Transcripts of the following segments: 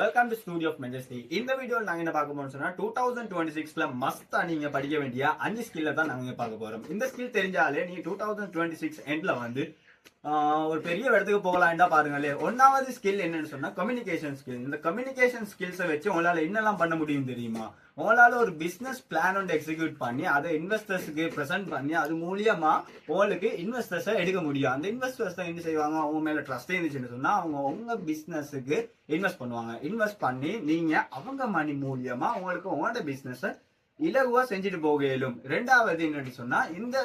Welcome to studio of Majesty. இந்த வீடியோவில் நாங்கள் என்ன பார்க்க போறோம்னு சொன்னா 2026ல மஸ்தா நீங்க படிக்க வேண்டிய 5 ஸ்கில்ல தான் நாங்க பார்க்க போறோம். இந்த ஸ்கில் தெரிஞ்சாலே நீங்க 2026 எண்ட்ல வந்து ஒரு பெரிய இடத்துக்கு போகலாம்டா பாருங்களே. ஒன்னாவது ஸ்கில் என்னன்னு சொன்னா கம்யூனிகேஷன் ஸ்கில். இந்த கம்யூனிகேஷன் ஸ்கில்ஸை வச்சு உங்களால என்னெல்லாம் பண்ண முடியும் தெரியுமா? உங்களால ஒரு பிசினஸ் பிளான் ஒன்று எக்ஸிக்யூட் பண்ணி அதை இன்வெஸ்டர்ஸுக்கு ப்ரெசென்ட் பண்ணி அது மூலியமா உங்களுக்கு இன்வெஸ்டர்ஸை எடுக்க முடியும். அந்த இன்வெஸ்டர்ஸ் என்ன செய்வாங்க, அவங்க மேல ட்ரஸ்ட் இருந்துச்சுன்னு சொன்னா அவங்க உங்க பிசினஸுக்கு இன்வெஸ்ட் பண்ணுவாங்க. இன்வெஸ்ட் பண்ணி நீங்க அவங்க மணி மூலியமா உங்களுக்கு உங்களோட பிசினஸ் இலகுவா செஞ்சுட்டு போக இயலும். ரெண்டாவது என்னன்னு சொன்னா, இந்த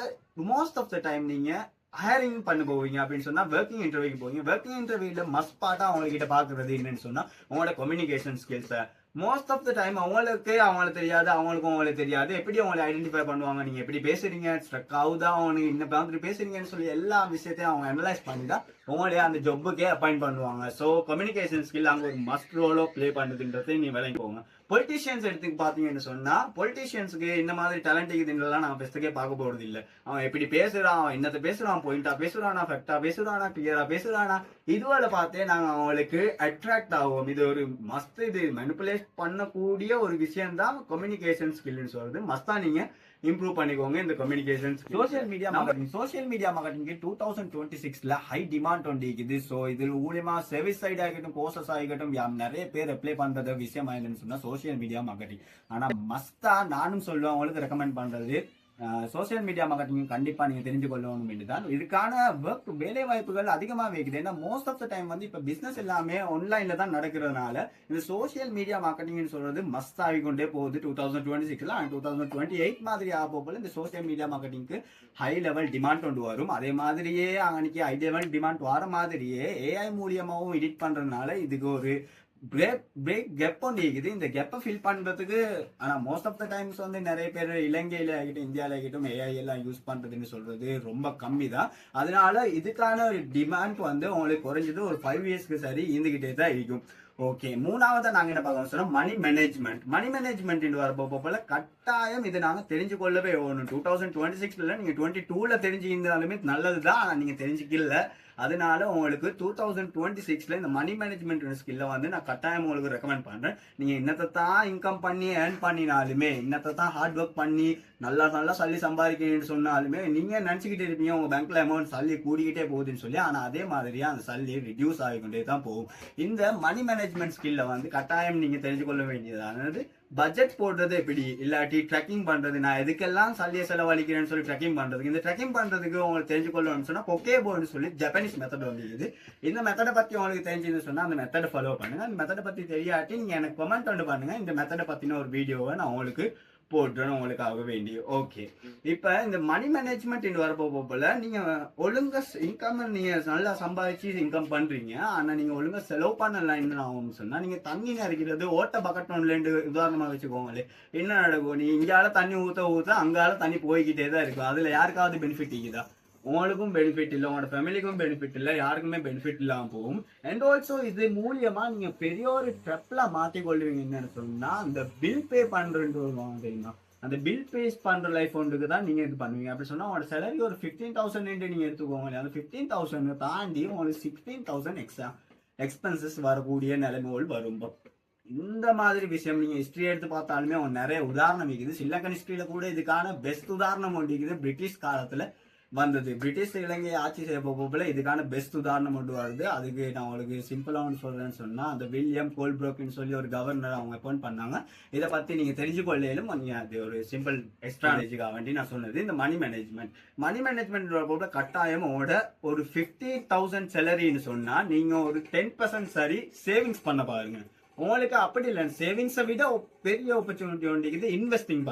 மோஸ்ட் ஆஃப் த டைம் நீங்க ஹையரிங் பண்ண போவீங்க அப்படின்னு சொன்னா ஒர்க்கிங் இன்டர்வியூக்கு போவீங்க. ஒர்க்கிங் இன்டர்வியூல மஸ்ட் பார்ட்டா அவங்க கிட்ட பாக்குறது என்னன்னு சொன்னா உங்களோட கம்யூனிகேஷன் ஸ்கில்ஸை. மோஸ்ட் ஆஃப் த டைம் அவங்களுக்கு தெரியாது, அவங்களுக்கு தெரியாது. எப்படி அவங்களை ஐடென்டிஃபை பண்ணுவாங்க, நீங்க எப்படி பேசுறீங்க, ஸ்ட்ரக் ஆகுதா, அவனுக்கு இந்த மாதிரி பேசுறீங்கன்னு சொல்லி எல்லா விஷயத்தையும் அவங்க அனலைஸ் பண்ணி தான் உங்களே அந்த ஜொப்புக்கே அப்பாயிண்ட் பண்ணுவாங்க. ஸோ கம்யூனிகேஷன் ஸ்கில் அங்கே ஒரு மஸ்ட் ரோலோ பிளே பண்ணுதுன்றது நீ விளங்கிக்கோங்க. பொலிட்டீஷியன்ஸ் எடுத்துக்கு பாத்தீங்கன்னு சொன்னா பொலிட்டீஷியன்ஸுக்கு இந்த மாதிரி டேலண்ட் இருக்குதுன்றலாம் நான் பெஸ்ட்டுக்கே பார்க்க போறது இல்லை. அவன் எப்படி பேசுறான், அவன் என்னத்தை பேசுறான், பாயிண்டா பேசுறானா, ஃபேக்டா பேசுறானா, கிளியரா பேசுறானா, இதுவரை பார்த்தே நாங்க அவங்களுக்கு அட்ராக்ட் ஆகும். இது ஒரு மஸ்ட், இது மெனிப்புலேட் பண்ணக்கூடிய ஒரு விஷயம் தான் கம்யூனிகேஷன் ஸ்கில்னு சொல்றது. மஸ்தா நீங்க இம்ப்ரூவ் பண்ணிக்கோங்க இந்த கம்யூனிகேஷன். சோசியல் மீடியா மார்க்கெட்டிங் 2026ல ஹை டிமாண்ட் ஒன்று இருக்குது. ஸோ இது மூலியமா சர்வீஸ் சைட் ஆகட்டும், கோர்சஸ் ஆகட்டும், நிறைய பேர் அப்ளை பண்றது விஷயம் ஆயிடுன்னு சொன்னா சோசியல் மீடியா மார்க்கெட்டிங். ஆனா மஸ்தா நானும் சொல்லுவேன் உங்களுக்கு ரெக்கமெண்ட் பண்றது சோசியல் மீடியா மார்க்கெட்டிங் கண்டிப்பா நீங்க தெரிஞ்சு கொள்ளணும் தான். இதுக்கான ஒர்க் வேலை வாய்ப்புகள் அதிகமாக வைக்குது. ஏன்னா மோஸ்ட் ஆஃப் த டைம் வந்து இப்ப பிசினஸ் எல்லாமே ஆன்லைன்ல தான் நடக்கிறதுனால இந்த சோசியல் மீடியா மார்க்கெட்டிங் சொல்றது மஸ்ட் ஆகிக்கொண்டே போகுது. 2026ல 2028 மாதிரி ஆகப்போல இந்த சோசியல் மீடியா மார்க்கெட்டிங்க்கு ஹை லெவல் டிமாண்ட் கொண்டு வரும். அதே மாதிரியே அன்னைக்கு ஹை லெவல் டிமாண்ட் வர மாதிரியே ஏஐ மூலியமாவும் எடிட் பண்றதுனால இதுக்கு ஒரு பிரேக் கெப் ஒன்று இருக்குது. இந்த கெப்பை ஃபில் பண்றதுக்கு ஆனா மோஸ்ட் ஆஃப் த டைம்ஸ் வந்து நிறைய பேர் இலங்கையில ஆகிட்டும் இந்தியாவில ஆகிட்டும் ஏஐ எல்லாம் யூஸ் பண்றதுன்னு சொல்றது ரொம்ப கம்மி தான். அதனால இதுக்கான ஒரு டிமாண்ட் வந்து உங்களுக்கு குறைஞ்சது ஒரு 5 இயர்ஸ்க்கு சரி இருந்துகிட்டே தான் இருக்கும். ஓகே, மூணாவதா நாங்க என்ன பார்க்க சொன்னா மணி மேனேஜ்மெண்ட். மணி மேனேஜ்மெண்ட் வரப்போ போல கட்டாயம் இது நாங்க தெரிஞ்சு கொள்ளவே வேணும். 2026ல நீங்க 22ல தெரிஞ்சுக்கிட்டாலுமே நல்லதுதான், ஆனா நீங்க தெரிஞ்சுக்கல. அதனால உங்களுக்கு 2026ல இந்த மணி மேனேஜ்மெண்ட் ஸ்கில்ல வந்து நான் கட்டாயம் உங்களுக்கு ரெக்கமெண்ட் பண்றேன். நீங்க இன்னத்தை தான் இன்கம் பண்ணி ஏர்ன் பண்ணினாலுமே, இன்னத்தை தான் ஹார்ட் ஒர்க் பண்ணி நல்லா சல்லி சம்பாதிக்கணும்னு சொன்னாலுமே நீங்க நினைச்சுக்கிட்டு இருப்பீங்க உங்க பேங்க்ல அமௌண்ட் சல்லி கூடிக்கிட்டே போகுதுன்னு சொல்லி. ஆனா அதே மாதிரியா அந்த சல்லி ரிடியூஸ் ஆகிக்கொண்டே தான் போகும். இந்த மணி மேனேஜ்மெண்ட் ஸ்கில்ல வந்து கட்டாயம் நீங்க தெரிஞ்சு கொள்ள வேண்டியதானது பட்ஜெட் போடுறது எப்படி, இல்லாட்டி ட்ரெக்கிங் பண்றது, நான் எதுக்கெல்லாம் சல்லிய செலவழிக்கிறேன்னு சொல்லி ட்ரெக்கிங் பண்றதுக்கு. இந்த ட்ரெக்கிங் பண்றதுக்கு உங்களுக்கு தெரிஞ்சுக்கொள்ளணும்னு சொன்னா பொக்கேபோன்னு சொல்லி ஜப்பானீஸ் மெத்தட் வந்துருக்குது. இந்த மெத்தடை பத்தி உங்களுக்கு தெரிஞ்சுன்னு சொன்னா அந்த மெத்தடை ஃபாலோ பண்ணுங்க. அந்த மெத்தடை பத்தி தெரியாட்டி நீங்க எனக்கு கமெண்ட் ஒன்று பண்ணுங்க. இந்த மெத்தடை பத்தின ஒரு வீடியோவை நான் உங்களுக்கு போட்டுறேன் உங்களுக்காக வேண்டி. ஓகே, இப்ப இந்த மணி மேனேஜ்மெண்ட் வரப்போ போல நீங்க ஒழுங்கா இன்கம் நீங்க நல்லா சம்பாதிச்சு இன்கம் பண்றீங்க. ஆனா நீங்க ஒழுங்கா செலவு பண்ணலாம். என்ன ஆகும்னு சொன்னா, நீங்க தண்ணி நிறைக்கிறது ஓட்ட பக்கெட் ஒன்ல உதாரணமா வச்சுக்கோங்களே, என்ன நடக்கும், நீ இங்கால தண்ணி ஊத்த அங்கால தண்ணி போய்கிட்டே தான் இருக்கும். அதுல யாருக்காவது பெனிஃபிட் இருக்குதா? உங்களுக்கும் பெனிஃபிட் இல்லை, உங்களோட ஃபேமிலிக்கும் பெனிஃபிட் இல்லை, யாருக்குமே பெனிஃபிட் இல்லாம போகும். அண்ட் ஆல்சோ இது மூலியமா நீங்க பெரிய ஒரு ட்ரெப்ல மாற்றிக்கொள்வீங்க. என்னன்னு சொன்னா அந்த பில் பே பண்றது தெரியுமா, அந்த பில் பே பண்ற லைஃப் ஒன்றுக்கு தான் நீங்க இது பண்ணுவீங்க. அப்படி சொன்னா உங்களோட சேலரி ஒரு 15,000 நீங்க எடுத்துக்கோங்க. அந்த 15,000 தாண்டி உங்களுக்கு 16,000 எக்ஸ்ட்ரா எக்ஸ்பென்சஸ் வரக்கூடிய நிலைமைகள் வரும். இந்த மாதிரி விஷயம் நீங்க ஹிஸ்டரி எடுத்து பார்த்தாலுமே நிறைய உதாரணம் இருக்குது. ஸ்ரீலங்கன் ஹிஸ்டரியில கூட இதுக்கான பெஸ்ட் உதாரணம் ஒன்று இருக்குது. பிரிட்டிஷ் காலத்துல வந்தது. பிரிட்டிஷ் இலங்கையை ஆட்சி செய்ய போல இதுக்கான பெஸ்ட் உதாரணம் கொண்டு வருது. அதுக்கு நான் உங்களுக்கு சிம்பிளா ஒன்று சொல்றேன்னு சொன்னா, அந்த வில்லியம் கோல்ப்ரோக்னு சொல்லி ஒரு கவர்னர் அவங்க அப்பாயிண்ட் பண்ணாங்க. இதை பத்தி நீங்க தெரிஞ்சுக்கொள்ளையிலும் அது ஒரு சிம்பிள் எக்ஸ்ட்ராலஜிக்காக வேண்டி நான் சொன்னது. இந்த மணி மேனேஜ்மெண்ட் போல கட்டாயம் ஒரு 50,000 சேலரின்னு சொன்னா நீங்க ஒரு 10% சரி சேவிங்ஸ் பண்ண பாருங்க. உங்களுக்கு அப்படி இல்லை, சேவிங்ஸை விட பெரிய ஆப்பர்ச்சுனிட்டி ஒன்று இருக்குது இன்வெஸ்டிங்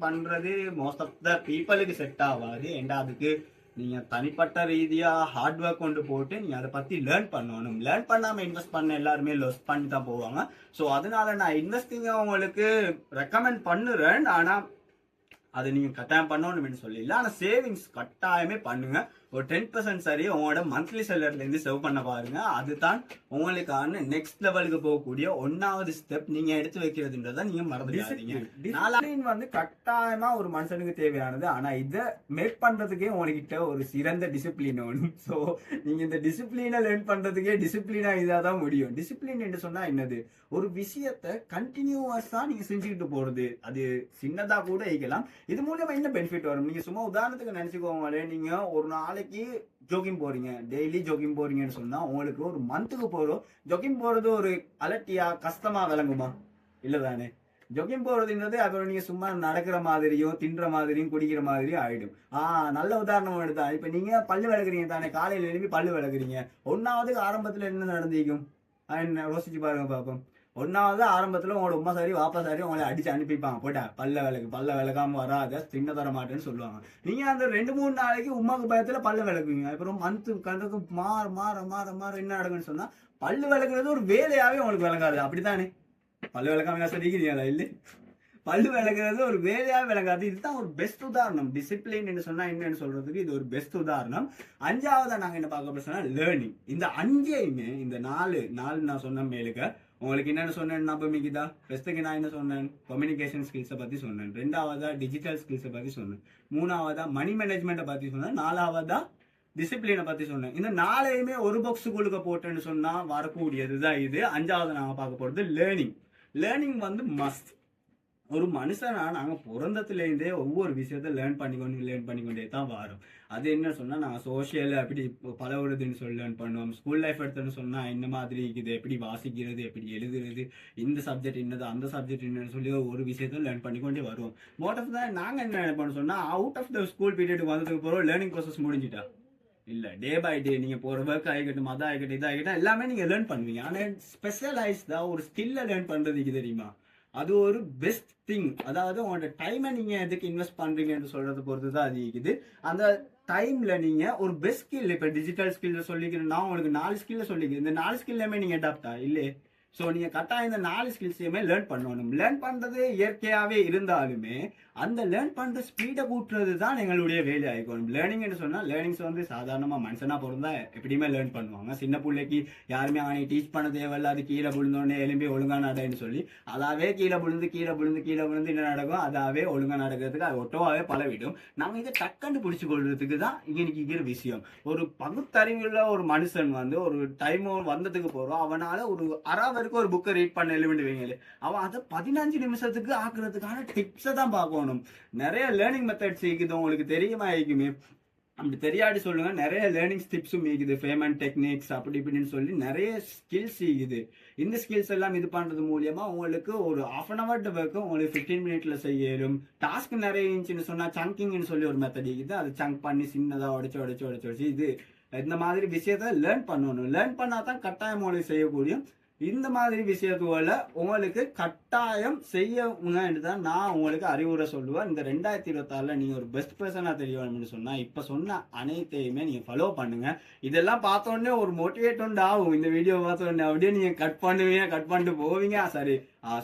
பண்றது மோஸ்ட் ஆஃப் த பீப்புளுக்கு செட் ஆகாது. ஏண்டா அதுக்கு நீங்க தனிப்பட்ட ரீதியா ஹார்ட் ஒர்க் கொண்டு போட்டு நீங்க அதை பத்தி லேர்ன் பண்ணணும். லேர்ன் பண்ணாம இன்வெஸ்ட் பண்ண எல்லாருமே லாஸ் பண்ணி தான் போவாங்க. ஸோ அதனால நான் இன்வெஸ்டிங்க உங்களுக்கு ரெக்கமெண்ட் பண்ணுறேன். ஆனா அது நீங்க கட்டாயம் பண்ணணும்னு சொல்லல, ஆனா சேவிங்ஸ் கட்டாயமே பண்ணுங்க. ஒரு 10% சரி உங்களோட மந்த்லி சேலரில இருந்து சேவ் பண்ண பாருங்க. அதுதான் உங்களுக்கான நெக்ஸ்ட் லெவலுக்கு போகக்கூடிய 1வது ஸ்டெப். நீங்க எடுத்து வைக்கிறதுன்றத நீங்க மறந்துடாதீங்க. டிசிப்ளின் வந்து கட்டாயமா ஒரு மனுஷனுக்கு தேவையானது. ஆனா இதை மேக் பண்றதுக்கே உங்ககிட்ட ஒரு சிறந்த டிசிப்ளின் வேணும். சோ நீங்க இந்த டிசிப்ளினை லேர்ன் பண்றதுக்கே டிசிப்ளினா இதாதான் முடியும். டிசிப்ளின் என்று சொன்னா என்னது? ஒரு விஷயத்தை கண்டினியூவஸா நீங்க செஞ்சுக்கிட்டு போறது. அது சின்னதா கூட இருக்கலாம். இது மூலமா என்ன பெனிஃபிட் வரும்? நீங்க சும்மா உதாரணத்துக்கு நினைச்சுக்கோங்களே, நீங்க ஒரு நாளைக்கு ஜோகிங் போறீங்க, டெய்லி ஜோகிங் போறீங்கன்னு சொன்னா உங்களுக்கு ஒரு மந்த்துக்கு போறோம் ஜோகிங் போறது ஒரு அலட்டியா கஷ்டமா விளங்குமா? இல்லதானே? ஜோகிங் போறதுன்றது அப்புறம் நீங்க சும்மா நடக்கிற மாதிரியும் தின்ற மாதிரியும் குடிக்கிற மாதிரியும் ஆயிடும். நல்ல உதாரணம் எடுத்தா இப்ப நீங்க பல்லு விளக்குறீங்க தானே, காலையில எழுப்பி பல்லு விளக்குறீங்க. 1வது ஆரம்பத்துல என்ன நடந்திருக்கும்? யோசிச்சு பாருங்க பாப்போம். 1வது ஆரம்பத்துல உங்களோட உமா சாரி வாப்பா சாரி உங்களை அடிச்சு அனுப்பிப்பாங்க, போட்டா பல்ல விளக்காம வராத தின்ன தர மாட்டேன்னு சொல்லுவாங்க. நீங்க அந்த 2-3 நாளைக்கு உமாக்கு பயத்துல பல்ல விளக்குவீங்க. அப்புறம் மந்த்து கணக்கு மாற மாற மாற மாற என்ன நடக்குன்னு சொன்னா பல்லு விளக்குறது ஒரு வேலையாவே உங்களுக்கு விளங்காது. அப்படித்தானே? பல்லு விளக்காம சொல்லிக்கிறீங்களா? இல்ல, பல்லு விளக்குறது ஒரு வேலையாவே விளங்காது. இதுதான் ஒரு பெஸ்ட் உதாரணம். டிசிப்ளின் என்று சொன்னா என்னன்னு சொல்றதுக்கு இது ஒரு பெஸ்ட் உதாரணம். 5வது நாங்க என்ன பார்க்க போறோம்னா லேர்னிங். இந்த 5யுமே இந்த 4 நான் சொன்ன மேலுக்கு உங்களுக்கு என்னென்ன சொன்னேன் நம்பிக்கைதா? ஃபர்ஸ்ட்டுக்கு நான் என்ன சொன்னேன்? கம்யூனிகேஷன் ஸ்கில்ஸை பத்தி சொன்னேன். 2வதா டிஜிட்டல் ஸ்கில்ஸை பத்தி சொன்னேன். 3வதா மணி மேனேஜ்மெண்ட்டை பத்தி சொன்னேன். 4வதா டிசிப்ளினை பத்தி சொன்னேன். இந்த 4யுமே ஒரு பாக்ஸுக்குள்ளுக்க போட்டேன்னு சொன்னா வரக்கூடியதுதான் இது. 5வது நாங்க பார்க்க போறது லேர்னிங். லேர்னிங் வந்து மஸ்ட். ஒரு மனுஷனா நாங்க பிறந்ததுல இருந்தே ஒவ்வொரு விஷயத்த லேர்ன் பண்ணிக்கொண்டே தான் வரோம். அது என்ன சொன்னா நாங்க சோசியல் எப்படி பழகுறதுன்னு சொல்லி லேர்ன் பண்ணுவோம். ஸ்கூல் லைஃப் எடுத்துன்னு சொன்னா இந்த மாதிரி இருக்குது, எப்படி வாசிக்கிறது, எப்படி எழுதுறது, இந்த சப்ஜெக்ட் என்னது அந்த சப்ஜெக்ட் என்னன்னு சொல்லி ஒரு விஷயத்த லேர்ன் பண்ணிக்கொண்டே வருவோம். மோட் ஆஃப் தான் நாங்க என்ன நினைப்போம்னு சொன்னா out of the school period வந்ததுக்கு போறோம் லேர்னிங் ப்ராசஸ் முடிஞ்சிட்டா இல்ல. டே பை டே நீங்க போற ஒர்க் ஆகிக்கட்டும், மதம் ஆகிக்கட்டும், இதாகிக்கட்டும் எல்லாமே நீங்க லேர்ன் பண்ணுவீங்க. ஆனா ஸ்பெஷலைஸ்டா ஒரு ஸ்கில்ல லேர்ன் பண்றதுக்கு தெரியுமா, அது ஒரு பெஸ்ட் திங். அதாவது உங்களோட டைமை நீங்க எதுக்கு இன்வெஸ்ட் பண்றீங்கன்னு சொல்றது பொறுத்து தான் அது இருக்குது. அந்த டைம்ல நீங்க ஒரு பெஸ்ட் ஸ்கில், இப்ப டிஜிட்டல் ஸ்கில் சொல்லிக்கிறேன்னா உங்களுக்கு 4 ஸ்கில்ல சொல்லிக்கிறேன். இந்த 4 ஸ்கில்லுமே நீங்க அடாப்டா இல்லையே. ஸோ நீங்க கரெக்டாக இந்த 4 ஸ்கில்ஸையுமே லேர்ன் பண்ணணும். லேர்ன் பண்றது இயற்கையாவே இருந்தாலுமே அந்த லேர்ன் பண்ற ஸ்பீடை கூட்டுறது தான் எங்களுடைய வேலை ஆகிக்கணும். லேர்னிங் என்று சொன்னா லேர்னிங்ஸ் வந்து சாதாரணமா மனுஷனா பிறந்தா எப்படியுமே லேர்ன் பண்ணுவாங்க. சின்ன பிள்ளைக்கு யாருமே அவனை டீச் பண்ண தேவையில்ல. அது கீழே விழுந்தோடனே எலும்பி ஒழுங்கா நடன்னு சொல்லி அதாவே கீழே விழுந்து என்ன நடக்கும், அதாவே ஒழுங்கா நடக்கிறதுக்கு அது ஒட்டோவாவே பழவிடும். நம்ம இதை டக்குன்னு பிடிச்சு கொள்றதுக்கு தான் இன்னைக்கு இருக்கிற விஷயம். ஒரு பகுத்தறிவுள்ள ஒரு மனுஷன் வந்து ஒரு டைம் வந்ததுக்கு போறோம், அவனால ஒரு அறாவருக்கு ஒரு புக்கை ரீட் பண்ண எழுவிடுவீங்களே, அவன் அதை 15 நிமிஷத்துக்கு ஆக்குறதுக்கான டிப்ஸை தான் பார்க்கணும். நிறைய லேர்னிங் மெத்தட்ஸ் இருக்குது, உங்களுக்கு தெரியுமா இருக்குமே. அப்படி தெரியாடி சொல்லுங்க. நிறைய லேர்னிங் டிப்ஸும் இருக்குது, பேமெண்ட் டெக்னிக்ஸ் அப்படி இப்படின்னு சொல்லி நிறைய ஸ்கில்ஸ் இருக்குது. இந்த ஸ்கில்ஸ் எல்லாம் இது பண்றது மூலியமா உங்களுக்கு ஒரு 1/2 hour ஒர்க்கு உங்களுக்கு 15 மினிட்ல செய்யலும். டாஸ்க் நிறைய இருந்துச்சுன்னு சொன்னா சங்கிங்னு சொல்லி ஒரு மெத்தட் இருக்குது. அதை சங்க் பண்ணி சின்னதா உடைச்சு இது இந்த மாதிரி விஷயத்த லேர்ன் பண்ணணும். லேர்ன் பண்ணாதான் கட்டாயம் உங்களுக்கு செய்யக்கூடிய இந்த மாதிரி விஷயத்துகளை உங்களுக்கு கட்டாயம் செய்யணும்னு தான் நான் உங்களுக்கு அறிவுரை சொல்லுவேன். இந்த 2026 நீங்க ஒரு பெஸ்ட் பர்சனா தெரியணும்னு சொன்னா இப்ப சொன்ன அனைத்தையுமே நீங்க ஃபாலோ பண்ணுங்க. இதெல்லாம் பார்த்த உடனே ஒரு மோட்டிவேட் ஆகும். இந்த வீடியோ பார்த்த உடனே அப்படியே நீங்க கட் பண்ணிட்டு போவீங்க. சரி,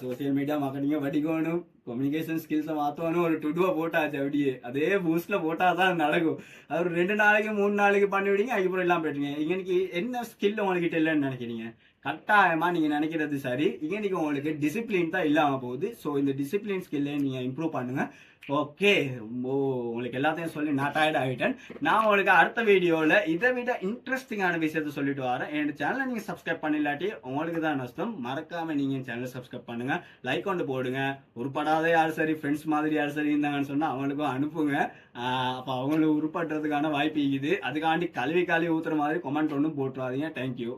சோசியல் மீடியா மார்க்கெட்டிங்க படிக்கணும், கம்யூனிகேஷன் ஸ்கில்ஸை மாற்றணும், ஒரு டுடுவை போட்டாச்சு அப்படியே அதே பூஸ்ட்ல போட்டாதான் நடக்கும். அது ஒரு 2 நாளைக்கு 3 நாளைக்கு பண்ணிவிடுங்க, அதுக்கப்புறம் எல்லாம் போயிட்டீங்க. இன்னைக்கு என்ன ஸ்கில் உங்ககிட்ட இல்லைன்னு நினைக்கிறீங்க? கட்டாயமா நீங்க நினைக்கிறது சரி. இன்னைக்கு உங்களுக்கு டிசிப்ளின் தான் இல்லாம போகுது. ஸோ இந்த டிசிப்ளின் ஸ்கில்லை நீங்க இம்ப்ரூவ் பண்ணுங்க. ஓகே, உங்களுக்கு எல்லாத்தையும் சொல்லி நான் டயர்ட் ஆகிட்டேன். நான் உங்களுக்கு அடுத்த வீடியோவில் இதை விட இன்ட்ரெஸ்டிங்கான விஷயத்த சொல்லிட்டு வரேன். என் சேனலை நீங்கள் சப்ஸ்கிரைப் பண்ணில்லாட்டி உங்களுக்கு தான் நஷ்டம். மறக்காம நீங்கள் சேனலை சப்ஸ்கிரைப் பண்ணுங்க, லைக் கொண்டு போடுங்க. உருப்படாத யாரும் சரி, ஃப்ரெண்ட்ஸ் மாதிரி யாரும் சரி இருந்தாங்கன்னு சொன்னால் அவங்களுக்கும் அனுப்புங்க. அப்போ அவங்களுக்கு உருப்படுறதுக்கான வாய்ப்பு இருக்குது. அதுக்காண்டி கழுவி ஊத்துற மாதிரி கமெண்ட் ஒன்றும் போட்டுறாதீங்க. தேங்க்யூ.